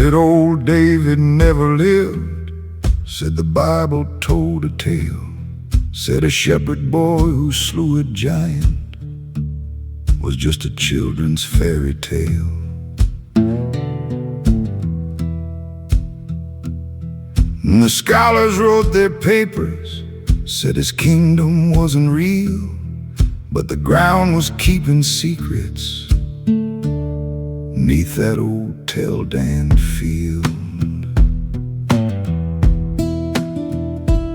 Said old David never lived. Said the Bible told a tale. Said a shepherd boy who slew a giant was just a children's fairy tale. And the scholars wrote their papers, said his kingdom wasn't real, but the ground was keeping secrets 'neath that old tell-danned field.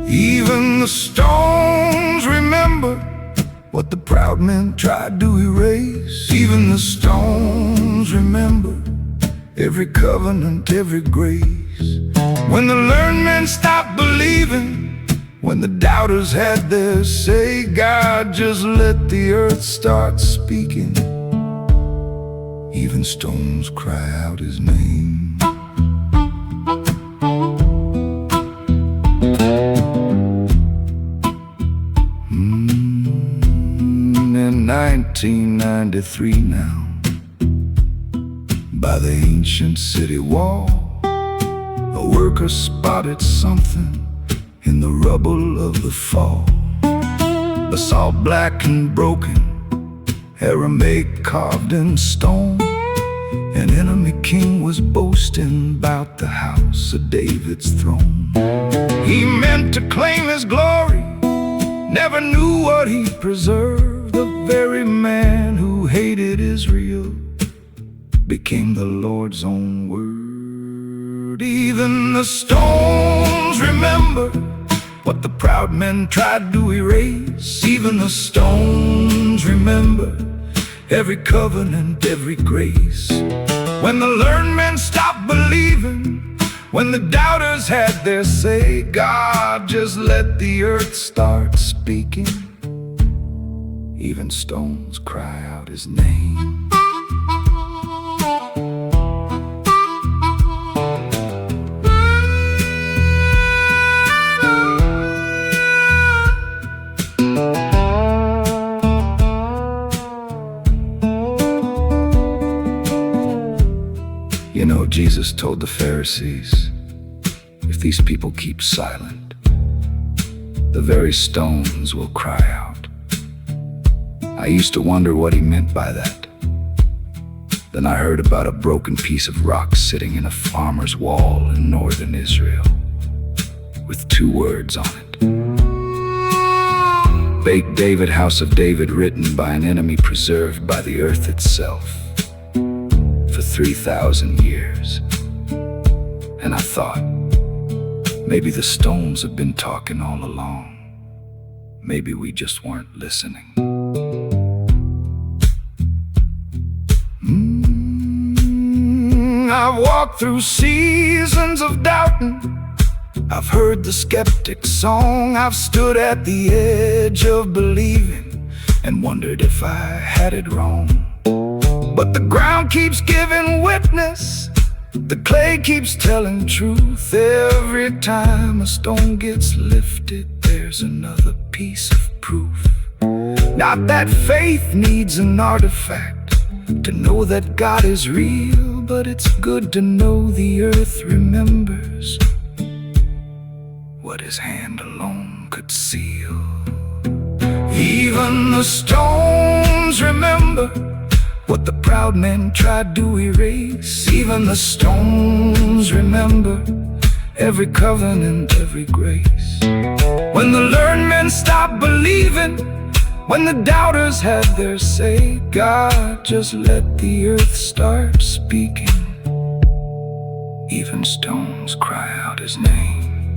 Even the stones remember what the proud men tried to erase. Even the stones remember every covenant, every grace. When the learned men stopped believing, when the doubters had their say, God just let the earth start speaking. Even stones cry out his name. In 1993 now, by the ancient city wall, a worker spotted something in the rubble of the fall. A salt black and broken, Aramaic carved in stone. An enemy king was boasting about the house of David's throne. He meant to claim his glory, never knew what he preserved. The very man who hated Israel became the Lord's own word. Even the stones remember what the proud men tried to erase. Even the stones remember every covenant, every grace. When the learned men stopped believing, when the doubters had their say, God just let the earth start speaking. Even stones cry out his name. You know, Jesus told the Pharisees, if these people keep silent, the very stones will cry out. I used to wonder what he meant by that. Then I heard about a broken piece of rock sitting in a farmer's wall in northern Israel, with 2 words on it. Bait David, house of David, written by an enemy, preserved by the earth itself for 3,000 years. And I thought, maybe the stones have been talking all along. Maybe we just weren't listening. I've walked through seasons of doubting. I've heard the skeptic's song. I've stood at the edge of believing and wondered if I had it wrong. But the ground keeps giving witness. The clay keeps telling truth. Every time a stone gets lifted, there's another piece of proof. Not that faith needs an artifact to know that God is real, but it's good to know the earth remembers what his hand alone could seal. Even the stones remember what the proud men tried to erase. Even the stones remember every covenant, every grace. When the learned men stopped believing, when the doubters had their say, God just let the earth start speaking. Even stones cry out his name.